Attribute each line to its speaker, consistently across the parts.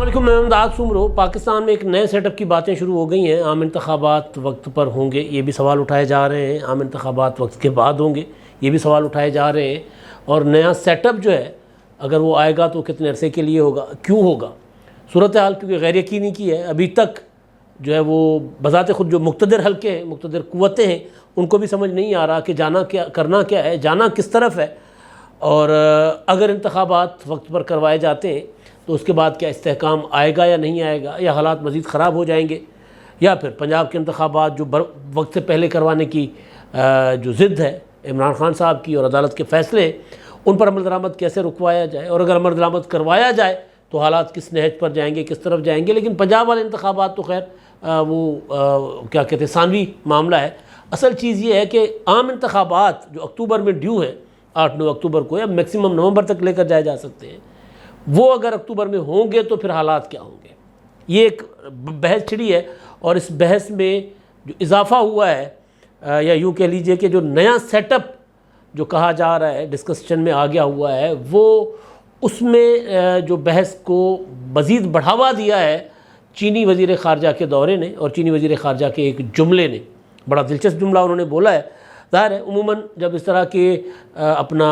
Speaker 1: علیکم، میں امداد سمرو۔ پاکستان میں ایک نئے سیٹ اپ کی باتیں شروع ہو گئی ہیں۔ عام انتخابات وقت پر ہوں گے، یہ بھی سوال اٹھائے جا رہے ہیں۔ عام انتخابات وقت کے بعد ہوں گے، یہ بھی سوال اٹھائے جا رہے ہیں۔ اور نیا سیٹ اپ جو ہے اگر وہ آئے گا تو کتنے عرصے کے لیے ہوگا، کیوں ہوگا؟ صورتحال کیونکہ غیر یقینی کی ہے۔ ابھی تک جو ہے وہ بذات خود جو مقتدر حلقے ہیں، مقتدر قوتیں ہیں، ان کو بھی سمجھ نہیں آ رہا کہ جانا کیا، کرنا کیا ہے، جانا کس طرف ہے۔ اور اگر انتخابات وقت پر کروائے جاتے ہیں تو اس کے بعد کیا استحکام آئے گا یا نہیں آئے گا، یا حالات مزید خراب ہو جائیں گے، یا پھر پنجاب کے انتخابات جو وقت سے پہلے کروانے کی جو ضد ہے عمران خان صاحب کی اور عدالت کے فیصلے ہیں، ان پر عمل درآمد کیسے رکوایا جائے، اور اگر عمل درآمد کروایا جائے تو حالات کس نہج پر جائیں گے، کس طرف جائیں گے۔ لیکن پنجاب والے انتخابات تو خیر وہ کیا کہتے ہیں، ثانوی معاملہ ہے۔ اصل چیز یہ ہے کہ عام انتخابات جو اکتوبر میں ڈیو ہیں، 8-9 اکتوبر کو، یا میکسیمم نومبر تک لے کر جائے جا سکتے ہیں، وہ اگر اکتوبر میں ہوں گے تو پھر حالات کیا ہوں گے، یہ ایک بحث چھڑی ہے۔ اور اس بحث میں جو اضافہ ہوا ہے، یا یوں کہہ لیجئے کہ جو نیا سیٹ اپ جو کہا جا رہا ہے، ڈسکشن میں آ گیا ہوا ہے، وہ اس میں جو بحث کو مزید بڑھاوا دیا ہے چینی وزیر خارجہ کے دورے نے، اور چینی وزیر خارجہ کے ایک جملے نے۔ بڑا دلچسپ جملہ انہوں نے بولا ہے۔ ظاہر ہے عموماً جب اس طرح کے اپنا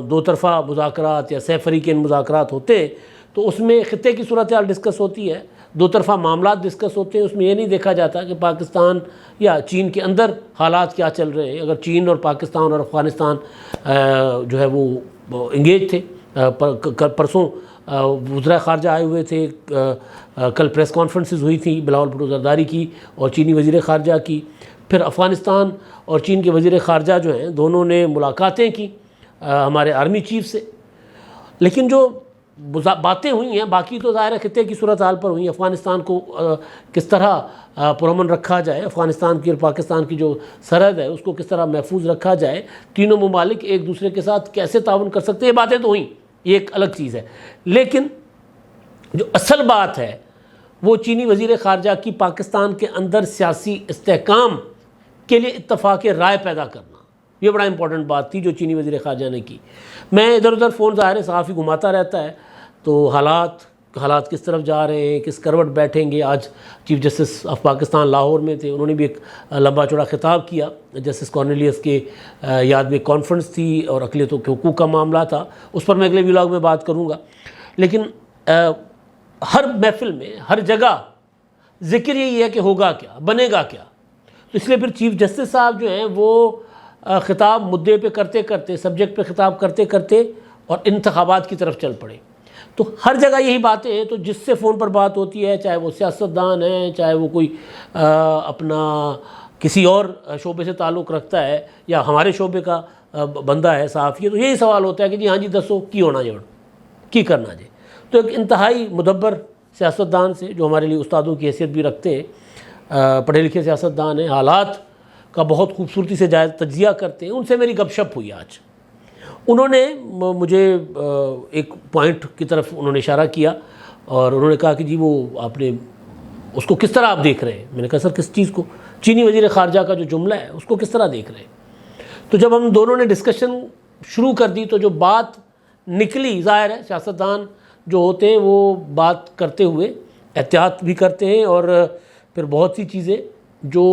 Speaker 1: دو طرفہ مذاکرات یا سہ فریقین مذاکرات ہوتے ہیں تو اس میں خطے کی صورتحال ڈسکس ہوتی ہے، دو طرفہ معاملات ڈسکس ہوتے ہیں۔ اس میں یہ نہیں دیکھا جاتا کہ پاکستان یا چین کے اندر حالات کیا چل رہے ہیں۔ اگر چین اور پاکستان اور افغانستان جو ہے وہ انگیج تھے، پرسوں وزراء خارجہ آئے ہوئے تھے، کل پریس کانفرنسز ہوئی تھیں بلاول بھٹو زرداری کی اور چینی وزیر خارجہ کی، پھر افغانستان اور چین کے وزیر خارجہ جو ہیں دونوں نے ملاقاتیں کی ہمارے آرمی چیف سے۔ لیکن جو باتیں ہوئی ہیں باقی تو ظاہر خطے کی صورتحال پر ہوئی۔ افغانستان کو کس طرح پرامن رکھا جائے، افغانستان کی اور پاکستان کی جو سرحد ہے اس کو کس طرح محفوظ رکھا جائے، تینوں ممالک ایک دوسرے کے ساتھ کیسے تعاون کر سکتے ہیں، یہ باتیں تو ہوئیں، یہ ایک الگ چیز ہے۔ لیکن جو اصل بات ہے وہ چینی وزیر خارجہ کی پاکستان کے اندر سیاسی استحکام کے لیے اتفاق رائے پیدا کرنا، یہ بڑا امپورٹنٹ بات تھی جو چینی وزیر خارجہ نے کی۔ میں ادھر ادھر فون ظاہر صحافی گھماتا رہتا ہے، تو حالات کس طرف جا رہے ہیں، کس کروٹ بیٹھیں گے۔ آج chief justice of Pakistan Lahore میں تھے، انہوں نے بھی ایک لمبا چوڑا خطاب کیا۔ جسٹس کارنیلیس کے یاد میں کانفرنس تھی اور اقلیتوں کے حقوق کا معاملہ تھا، اس پر میں اگلے ولاگ میں بات کروں گا۔ لیکن ہر محفل میں ہر جگہ ذکر یہی ہے کہ ہوگا کیا، بنے گا کیا۔ تو اس لیے پھر چیف جسٹس صاحب جو ہیں وہ خطاب مدعے پہ کرتے کرتے، سبجیکٹ پہ خطاب کرتے کرتے اور انتخابات کی طرف چل پڑے۔ تو ہر جگہ یہی باتیں ہیں، تو جس سے فون پر بات ہوتی ہے، چاہے وہ سیاستدان ہیں، چاہے وہ کوئی اپنا کسی اور شعبے سے تعلق رکھتا ہے یا ہمارے شعبے کا بندہ ہے، صحافی ہے، تو یہی سوال ہوتا ہے کہ جی ہاں جی دسو کی ہونا جوڑ کی کرنا جی۔ تو ایک انتہائی مدبر سیاستدان سے، جو ہمارے لیے استادوں کی حیثیت بھی رکھتے ہیں، پڑھے لکھے سیاستدان ہیں، حالات کا بہت خوبصورتی سے جائز تجزیہ کرتے ہیں، ان سے میری گپ شپ ہوئی آج۔ انہوں نے مجھے ایک پوائنٹ کی طرف انہوں نے اشارہ کیا اور انہوں نے کہا کہ جی وہ آپ نے اس کو کس طرح آپ دیکھ رہے ہیں۔ میں نے کہا سر کس چیز کو؟ چینی وزیر خارجہ کا جو جملہ ہے اس کو کس طرح دیکھ رہے ہیں؟ تو جب ہم دونوں نے ڈسکشن شروع کر دی تو جو بات نکلی، ظاہر ہے سیاستدان جو ہوتے ہیں وہ بات کرتے ہوئے احتیاط بھی کرتے ہیں اور پھر بہت سی چیزیں جو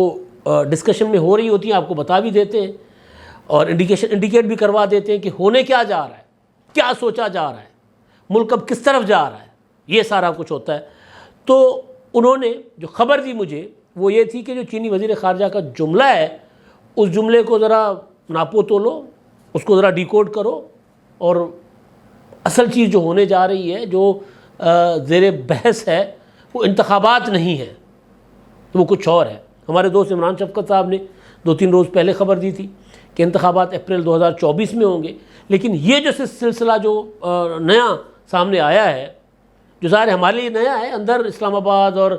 Speaker 1: ڈسکشن میں ہو رہی ہوتی ہیں آپ کو بتا بھی دیتے ہیں اور انڈیکیٹ بھی کروا دیتے ہیں کہ ہونے کیا جا رہا ہے، کیا سوچا جا رہا ہے، ملک اب کس طرف جا رہا ہے، یہ سارا کچھ ہوتا ہے۔ تو انہوں نے جو خبر دی مجھے وہ یہ تھی کہ جو چینی وزیر خارجہ کا جملہ ہے اس جملے کو ذرا ناپو تولو، اس کو ذرا ڈیکوڈ کرو، اور اصل چیز جو ہونے جا رہی ہے، جو زیر بحث ہے، وہ انتخابات نہیں ہے، تو وہ کچھ اور ہے۔ ہمارے دوست عمران شفقت صاحب نے 2-3 روز پہلے خبر دی تھی کہ انتخابات اپریل 2024 میں ہوں گے، لیکن یہ جو سلسلہ جو نیا سامنے آیا ہے، جو ظاہر ہمارے لیے نیا ہے، اندر اسلام آباد اور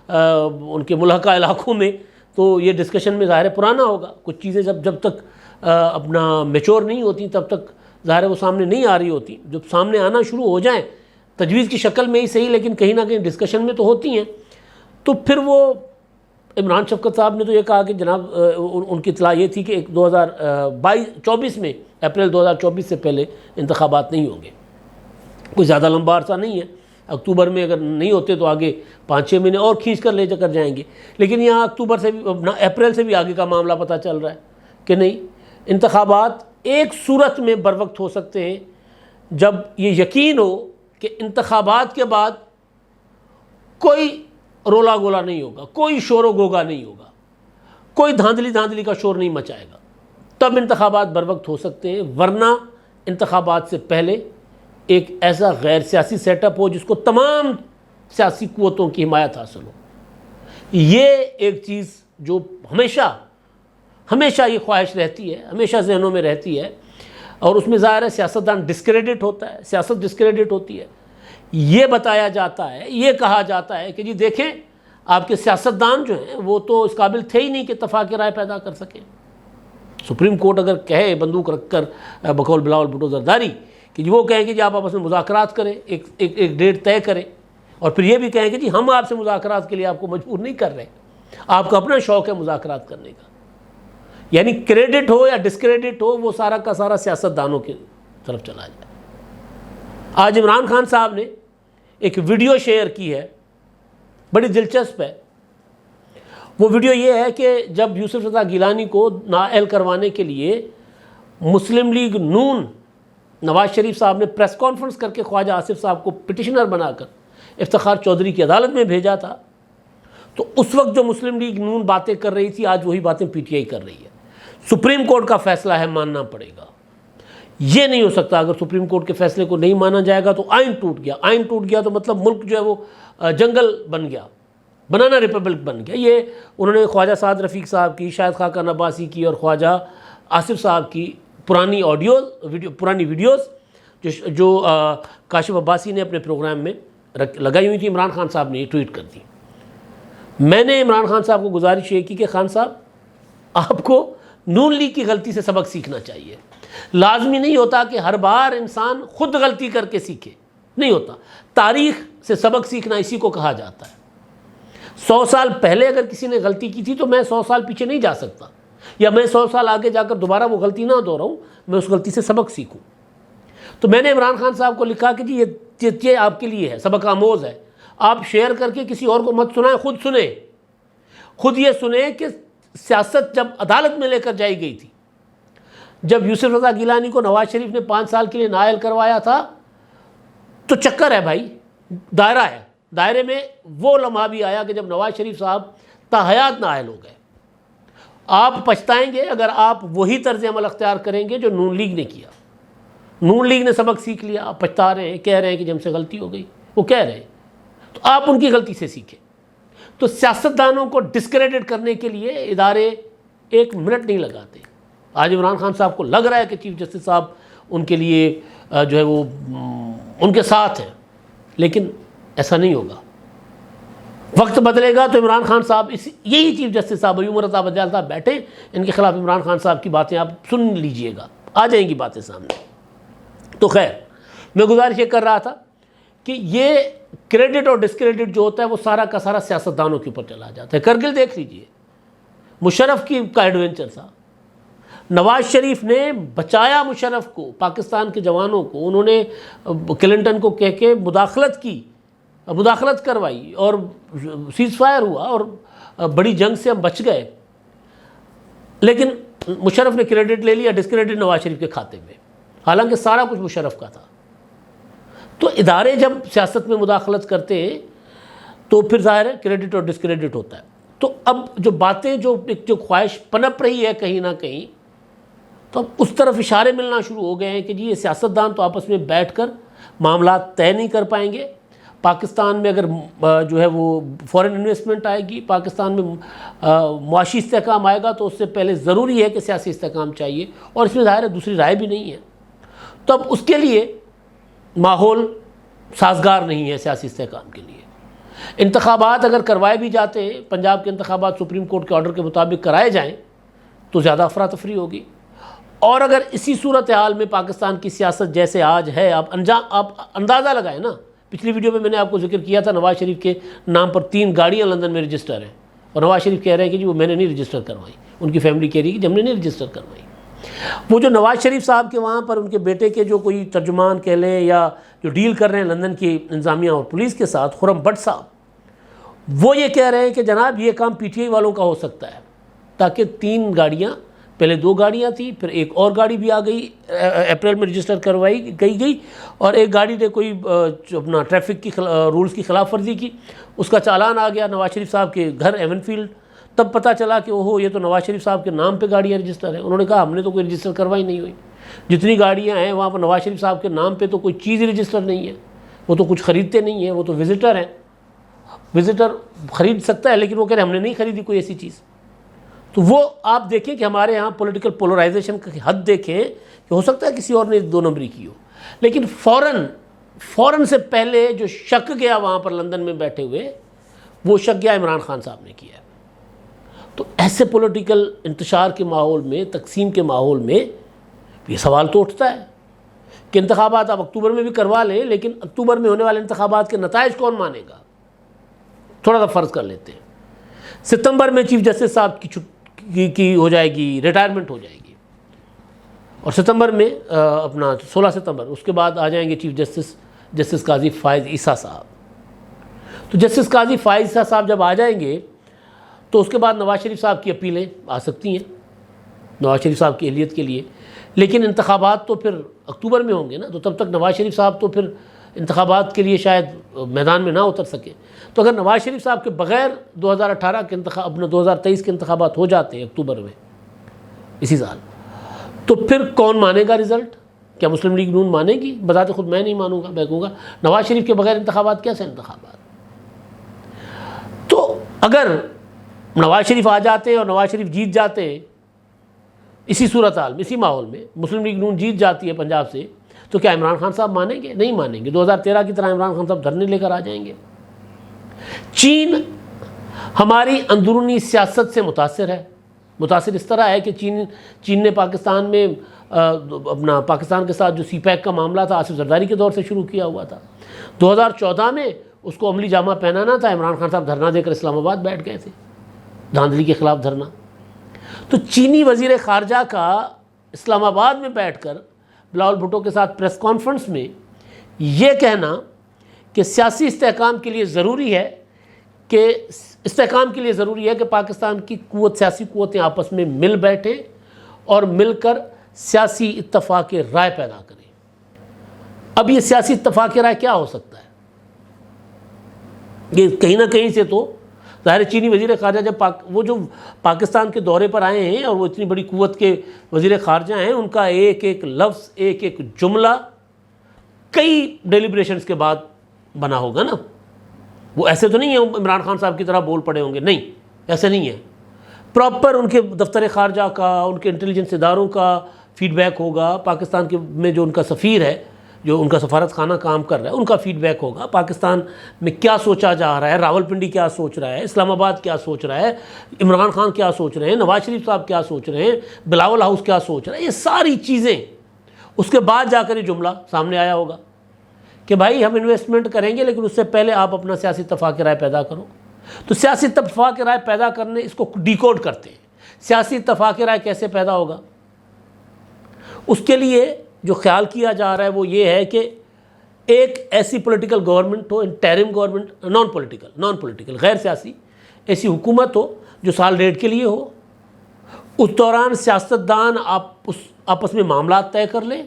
Speaker 1: ان کے ملحقہ علاقوں میں تو یہ ڈسکشن میں ظاہر پرانا ہوگا۔ کچھ چیزیں جب تک اپنا میچور نہیں ہوتی تب تک ظاہر وہ سامنے نہیں آ رہی ہوتی، جب سامنے آنا شروع ہو جائیں تجویز کی شکل میں ہی صحیح، لیکن کہیں نہ کہیں ڈسکشن میں تو ہوتی ہیں، تو پھر وہ عمران شفقت صاحب نے تو یہ کہا کہ جناب ان کی اطلاع یہ تھی کہ 2024 میں، اپریل 2024 سے پہلے انتخابات نہیں ہوں گے۔ کوئی زیادہ لمبا عرصہ نہیں ہے، اکتوبر میں اگر نہیں ہوتے تو آگے 5-6 مہینے اور کھینچ کر لے کر جائیں گے، لیکن یہاں اکتوبر سے بھی اپریل سے بھی آگے کا معاملہ پتہ چل رہا ہے کہ نہیں، انتخابات ایک صورت میں بروقت ہو سکتے ہیں جب یہ یقین ہو کہ انتخابات کے بعد کوئی رولا گولا نہیں ہوگا، کوئی شور و غوغا نہیں ہوگا، کوئی دھاندلی کا شور نہیں مچائے گا، تب انتخابات بروقت ہو سکتے ہیں، ورنہ انتخابات سے پہلے ایک ایسا غیر سیاسی سیٹ اپ ہو جس کو تمام سیاسی قوتوں کی حمایت حاصل ہو۔ یہ ایک چیز جو ہمیشہ یہ خواہش رہتی ہے، ہمیشہ ذہنوں میں رہتی ہے، اور اس میں ظاہر ہے سیاستدان ڈسکریڈٹ ہوتا ہے، سیاست ڈسکریڈٹ ہوتی ہے۔ یہ بتایا جاتا ہے، یہ کہا جاتا ہے کہ جی دیکھیں آپ کے سیاستدان جو ہیں وہ تو اس قابل تھے ہی نہیں کہ اتفاق رائے پیدا کر سکیں۔ سپریم کورٹ اگر کہے بندوق رکھ کر بقول بلاول بھٹو زرداری کہ جی وہ کہیں کہ جی آپ آپس میں مذاکرات کریں، ایک ڈیٹ طے کریں، اور پھر یہ بھی کہیں کہ جی ہم آپ سے مذاکرات کے لیے آپ کو مجبور نہیں کر رہے، آپ کا اپنا شوق ہے مذاکرات کرنے کا، یعنی کریڈٹ ہو یا ڈسکریڈٹ ہو وہ سارا کا سارا سیاستدانوں کی طرف چلا جائے۔ آج عمران خان صاحب نے ایک ویڈیو شیئر کی ہے، بڑی دلچسپ ہے۔ وہ ویڈیو یہ ہے کہ جب یوسف رضا گیلانی کو نااہل کروانے کے لیے مسلم لیگ نون نواز شریف صاحب نے پریس کانفرنس کر کے خواجہ آصف صاحب کو پٹیشنر بنا کر افتخار چودھری کی عدالت میں بھیجا تھا، تو اس وقت جو مسلم لیگ نون باتیں کر رہی تھی آج وہی باتیں پی ٹی آئی کر رہی ہے۔ سپریم کورٹ کا فیصلہ ہے، ماننا پڑے گا۔ یہ نہیں ہو سکتا، اگر سپریم کورٹ کے فیصلے کو نہیں مانا جائے گا تو آئین ٹوٹ گیا تو مطلب ملک جو ہے وہ جنگل بن گیا، بنانا ریپبلک بن گیا۔ یہ انہوں نے خواجہ سعد رفیق صاحب کی، شاہد خاقان عباسی کی اور خواجہ آصف صاحب کی پرانی ویڈیوز جو کاشف عباسی نے اپنے پروگرام میں لگائی ہوئی تھی، عمران خان صاحب نے یہ ٹویٹ کر دی۔ میں نے عمران خان صاحب کو گزارش یہ کی کہ خان صاحب آپ کو نون لیگ کی غلطی سے سبق سیکھنا چاہیے۔ لازمی نہیں ہوتا کہ ہر بار انسان خود غلطی کر کے سیکھے، نہیں ہوتا۔ تاریخ سے سبق سیکھنا اسی کو کہا جاتا ہے۔ 100 سال پہلے اگر کسی نے غلطی کی تھی تو میں 100 سال پیچھے نہیں جا سکتا، یا میں 100 سال آگے جا کر دوبارہ وہ غلطی نہ دہراؤں، میں اس غلطی سے سبق سیکھوں۔ تو میں نے عمران خان صاحب کو لکھا کہ جی یہ آپ کے لیے ہے، سبق آموز ہے، آپ شیئر کر کے کسی اور کو مت سنائیں، خود سنیں، خود یہ سنیں کہ سیاست جب عدالت میں لے کر جائی گئی تھی، جب یوسف رضا گیلانی کو نواز شریف نے 5 سال کے لیے نااہل کروایا تھا، تو چکر ہے بھائی، دائرہ ہے، دائرے میں وہ لمحہ بھی آیا کہ جب نواز شریف صاحب تاحیات نااہل ہو گئے۔ آپ پچھتائیں گے اگر آپ وہی طرز عمل اختیار کریں گے جو نون لیگ نے کیا۔ نون لیگ نے سبق سیکھ لیا، آپ پچھتا رہے ہیں، کہہ رہے ہیں کہ ہم سے غلطی ہو گئی، وہ کہہ رہے ہیں، تو آپ ان کی غلطی سے سیکھیں۔ تو سیاستدانوں کو ڈسکریڈٹ کرنے کے لیے ادارے 1 منٹ نہیں لگاتے۔ آج عمران خان صاحب کو لگ رہا ہے کہ چیف جسٹس صاحب ان کے لیے جو ہے وہ ان کے ساتھ ہیں، لیکن ایسا نہیں ہوگا۔ وقت بدلے گا تو عمران خان صاحب یہی چیف جسٹس صاحب عمر رضا بجال صاحب بیٹھے، ان کے خلاف عمران خان صاحب کی باتیں آپ سن لیجئے گا، آ جائیں گی باتیں سامنے۔ تو خیر، میں گزارش یہ کر رہا تھا کہ یہ کریڈٹ اور ڈسکریڈٹ جو ہوتا ہے وہ سارا کا سارا سیاستدانوں کے اوپر چلا جاتا ہے۔ کرگل دیکھ لیجئے، مشرف کا ایڈونچر تھا، نواز شریف نے بچایا مشرف کو، پاکستان کے جوانوں کو، انہوں نے کلنٹن کو کہہ کے مداخلت کروائی اور سیز فائر ہوا اور بڑی جنگ سے ہم بچ گئے، لیکن مشرف نے کریڈٹ لے لیا، ڈسکریڈٹ نواز شریف کے کھاتے میں، حالانکہ سارا کچھ مشرف کا تھا۔ تو ادارے جب سیاست میں مداخلت کرتے ہیں تو پھر ظاہر ہے کریڈٹ اور ڈسکریڈٹ ہوتا ہے۔ تو اب جو باتیں جو خواہش پنپ رہی ہے کہیں نہ کہیں، تو اب اس طرف اشارے ملنا شروع ہو گئے ہیں کہ جی یہ سیاستدان تو آپس میں بیٹھ کر معاملات طے نہیں کر پائیں گے۔ پاکستان میں اگر جو ہے وہ فورن انویسٹمنٹ آئے گی، پاکستان میں معاشی استحکام آئے گا، تو اس سے پہلے ضروری ہے کہ سیاسی استحکام چاہیے، اور اس میں ظاہر ہے دوسری رائے بھی نہیں ہے۔ تو اب اس کے لیے ماحول سازگار نہیں ہے سیاسی استحکام کے لیے۔ انتخابات اگر کروائے بھی جاتے ہیں، پنجاب کے انتخابات سپریم کورٹ کے آرڈر کے مطابق کرائے جائیں تو زیادہ افراتفری ہوگی، اور اگر اسی صورتحال میں پاکستان کی سیاست جیسے آج ہے، آپ اندازہ لگائیں نا، پچھلی ویڈیو میں نے آپ کو ذکر کیا تھا نواز شریف کے نام پر 3 گاڑیاں لندن میں رجسٹر ہیں، اور نواز شریف کہہ رہے ہیں کہ جی وہ میں نے نہیں رجسٹر کروائی، ان کی فیملی کہہ رہی ہے کہ ہم نے نہیں رجسٹر کروائی۔ وہ جو نواز شریف صاحب کے وہاں پر ان کے بیٹے کے جو کوئی ترجمان کہہ لیں یا جو ڈیل کر رہے ہیں لندن کی انتظامیہ اور پولیس کے ساتھ، خرم بٹ صاحب، وہ یہ کہہ رہے ہیں کہ جناب یہ کام پی ٹی آئی والوں کا ہو سکتا ہے، تاکہ 3 گاڑیاں، پہلے 2 گاڑیاں تھیں، پھر ایک اور گاڑی بھی آ گئی، اپریل میں رجسٹر کروائی گئی، اور ایک گاڑی نے کوئی اپنا ٹریفک کی رولز کی خلاف ورزی کی، اس کا چالان آ گیا نواز شریف صاحب کے گھر ایون فیلڈ۔ تب پتہ چلا کہ اوہو یہ تو نواز شریف صاحب کے نام پہ گاڑیاں رجسٹر ہیں۔ انہوں نے کہا ہم نے تو کوئی رجسٹر کروائی نہیں ہوئی، جتنی گاڑیاں ہیں وہاں پر نواز شریف صاحب کے نام پہ تو کوئی چیز ہی رجسٹر نہیں ہے، وہ تو کچھ خریدتے نہیں ہیں، وہ تو وزٹر ہیں، وزٹر خرید سکتا ہے، لیکن وہ کہہ رہے ہیں ہم نے نہیں خریدی کوئی ایسی چیز۔ تو وہ آپ دیکھیں کہ ہمارے یہاں پولیٹیکل پولرائزیشن کی حد دیکھیں کہ ہو سکتا ہے کسی اور نے 2 نمبری کی ہو، لیکن فوراً سے پہلے جو شک گیا وہاں پر لندن میں بیٹھے ہوئے، وہ شک گیا عمران خان صاحب نے کیا ہے۔ تو ایسے پولیٹیکل انتشار کے ماحول میں، تقسیم کے ماحول میں یہ سوال تو اٹھتا ہے کہ انتخابات آپ اکتوبر میں بھی کروا لیں، لیکن اکتوبر میں ہونے والے انتخابات کے نتائج کون مانے گا؟ تھوڑا سا فرض کر لیتے ہیں ستمبر میں چیف جسٹس صاحب کی ہو جائے گی، ریٹائرمنٹ ہو جائے گی، اور ستمبر میں اپنا 16 ستمبر، اس کے بعد آ جائیں گے چیف جسٹس قاضی فائز عیسیٰ صاحب۔ تو جسٹس قاضی فائز عیسیٰ صاحب جب آ جائیں گے تو اس کے بعد نواز شریف صاحب کی اپیلیں آ سکتی ہیں نواز شریف صاحب کی اہلیت کے لیے، لیکن انتخابات تو پھر اکتوبر میں ہوں گے نا، تو تب تک نواز شریف صاحب تو پھر انتخابات کے لیے شاید میدان میں نہ اتر سکے۔ تو اگر نواز شریف صاحب کے بغیر 2018 کے اپنے 2023 کے انتخابات ہو جاتے ہیں اکتوبر میں اسی سال، تو پھر کون مانے گا رزلٹ؟ کیا مسلم لیگ نون مانے گی؟ بذات خود میں نہیں مانوں گا، میں کہوں گا نواز شریف کے بغیر انتخابات کیسے انتخابات؟ تو اگر نواز شریف آ جاتے اور نواز شریف جیت جاتے اسی صورتحال میں، اسی ماحول میں، مسلم لیگ نون جیت جاتی ہے پنجاب سے، تو کیا عمران خان صاحب مانیں گے؟ نہیں مانیں گے۔ 2013 کی طرح عمران خان صاحب دھرنے لے کر آ جائیں گے۔ چین ہماری اندرونی سیاست سے متاثر ہے، متاثر اس طرح ہے کہ چین نے پاکستان میں اپنا پاکستان کے ساتھ جو سی پیک کا معاملہ تھا آصف زرداری کے دور سے شروع کیا ہوا تھا، 2014 میں اس کو عملی جامہ پہنانا تھا، عمران خان صاحب دھرنا دے کر اسلام آباد بیٹھ گئے تھے، دھاندلی کے خلاف دھرنا۔ تو چینی وزیر خارجہ کا اسلام آباد میں بیٹھ کر بلاول بھٹو کے ساتھ پریس کانفرنس میں یہ کہنا کہ سیاسی استحکام کے لیے ضروری ہے کہ پاکستان کی سیاسی قوتیں آپس میں مل بیٹھیں اور مل کر سیاسی اتفاق رائے پیدا کریں۔ اب یہ سیاسی اتفاق رائے کیا ہو سکتا ہے؟ یہ کہیں نہ کہیں سے تو ظاہر چینی وزیر خارجہ جب وہ جو پاکستان کے دورے پر آئے ہیں اور وہ اتنی بڑی قوت کے وزیر خارجہ ہیں، ان کا ایک ایک لفظ، ایک ایک جملہ کئی ڈیلیبریشنز کے بعد بنا ہوگا نا۔ وہ ایسے تو نہیں ہے عمران خان صاحب کی طرح بول پڑے ہوں گے، نہیں، ایسے نہیں ہے۔ پراپر ان کے دفتر خارجہ کا، ان کے انٹیلیجنس اداروں کا فیڈ بیک ہوگا، پاکستان میں جو ان کا سفیر ہے، جو ان کا سفارت خانہ کام کر رہا ہے، ان کا فیڈ بیک ہوگا، پاکستان میں کیا سوچا جا رہا ہے، راول پنڈی کیا سوچ رہا ہے، اسلام آباد کیا سوچ رہا ہے، عمران خان کیا سوچ رہے ہیں، نواز شریف صاحب کیا سوچ رہے ہیں، بلاول ہاؤس کیا سوچ رہا ہے، یہ ساری چیزیں اس کے بعد جا کر یہ جملہ سامنے آیا ہوگا کہ بھائی ہم انویسٹمنٹ کریں گے، لیکن اس سے پہلے آپ اپنا سیاسی اتفاق رائے پیدا کرو۔ تو سیاسی اتفاق رائے پیدا کرنے، اس کو ڈیکوڈ کرتے ہیں۔ سیاسی اتفاق رائے کیسے پیدا ہوگا؟ اس کے لیے جو خیال کیا جا رہا ہے وہ یہ ہے کہ ایک ایسی پولیٹیکل گورنمنٹ ہو، انٹرم گورنمنٹ، نان پولیٹیکل غیر سیاسی ایسی حکومت ہو جو سال 1.5 کے لیے ہو۔ اس دوران سیاستدان آپس میں معاملات طے کر لیں،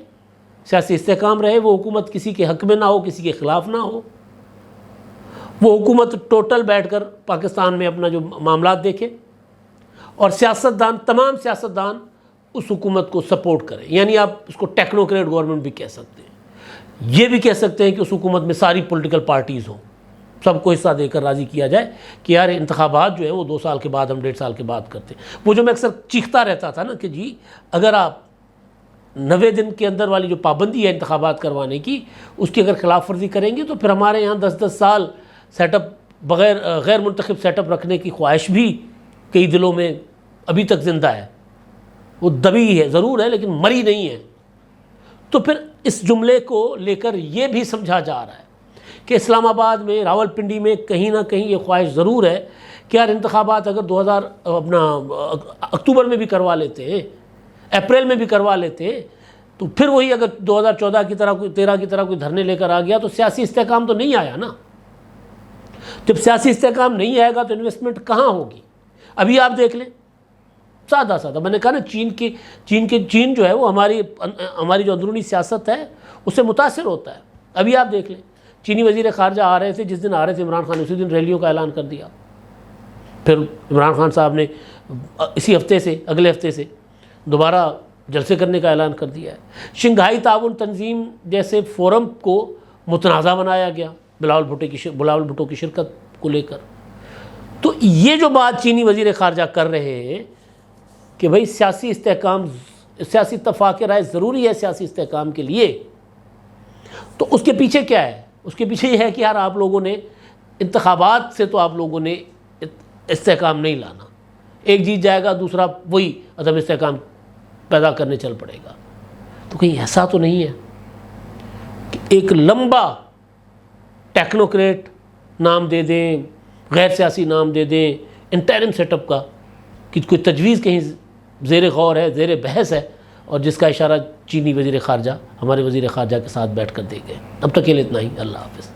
Speaker 1: سیاسی استحکام رہے، وہ حکومت کسی کے حق میں نہ ہو، کسی کے خلاف نہ ہو، وہ حکومت ٹوٹل بیٹھ کر پاکستان میں اپنا جو معاملات دیکھے، اور تمام سیاستدان اس حکومت کو سپورٹ کریں۔ یعنی آپ اس کو ٹیکنوکریٹ گورنمنٹ بھی کہہ سکتے ہیں، یہ بھی کہہ سکتے ہیں کہ اس حکومت میں ساری پولیٹیکل پارٹیز ہوں، سب کو حصہ دے کر راضی کیا جائے کہ یار انتخابات جو ہیں وہ 2 سال کے بعد، ہم 1.5 سال کے بعد کرتے ہیں۔ وہ جو میں اکثر چیختا رہتا تھا نا کہ جی اگر آپ 90 دن کے اندر والی جو پابندی ہے انتخابات کروانے کی، اس کی اگر خلاف ورزی کریں گے تو پھر ہمارے یہاں 10 سال سیٹ اپ غیر منتخب سیٹ اپ رکھنے کی خواہش بھی کئی دلوں میں ابھی تک زندہ ہے، وہ دبی ہے ضرور ہے لیکن مری نہیں ہے۔ تو پھر اس جملے کو لے کر یہ بھی سمجھا جا رہا ہے کہ اسلام آباد میں، راول پنڈی میں کہیں نہ کہیں یہ خواہش ضرور ہے کہ یار انتخابات اگر اکتوبر میں بھی کروا لیتے ہیں، اپریل میں بھی کروا لیتے تو پھر وہی اگر 2014 کی طرح 13 کی طرح کوئی دھرنے لے کر آ گیا تو سیاسی استحکام تو نہیں آیا نا. جب سیاسی استحکام نہیں آئے گا تو انویسٹمنٹ کہاں ہوگی؟ ابھی آپ دیکھ لیں سادہ میں نے کہا نا چین جو ہے وہ ہماری جو اندرونی سیاست ہے اس سے متاثر ہوتا ہے. ابھی آپ دیکھ لیں چینی وزیر خارجہ آ رہے تھے، جس دن آ رہے تھے عمران خان اسی دن ریلیوں کا اعلان کر دیا. پھر عمران خان صاحب نے اسی ہفتے سے اگلے ہفتے سے دوبارہ جلسے کرنے کا اعلان کر دیا ہے. شنگھائی تعاون تنظیم جیسے فورم کو متنازع بنایا گیا بلاول بھٹو کی شرکت کو لے کر. تو یہ جو بات چینی وزیر خارجہ کر رہے ہیں کہ بھئی سیاسی استحکام، سیاسی اتفاق رائے ضروری ہے سیاسی استحکام کے لیے، تو اس کے پیچھے کیا ہے؟ اس کے پیچھے یہ ہے کہ یار آپ لوگوں نے انتخابات سے تو آپ لوگوں نے استحکام نہیں لانا، ایک جیت جائے گا دوسرا وہی عدم استحکام پیدا کرنے چل پڑے گا. تو کہیں ایسا تو نہیں ہے کہ ایک لمبا ٹیکنوکریٹ نام دے دیں، غیر سیاسی نام دے دیں، انٹرم سیٹ اپ کا، کہ کوئی تجویز کہیں زیر غور ہے، زیر بحث ہے، اور جس کا اشارہ چینی وزیر خارجہ ہمارے وزیر خارجہ کے ساتھ بیٹھ کر دے گئے. اب تک کے لیے اتنا ہی. اللہ حافظ.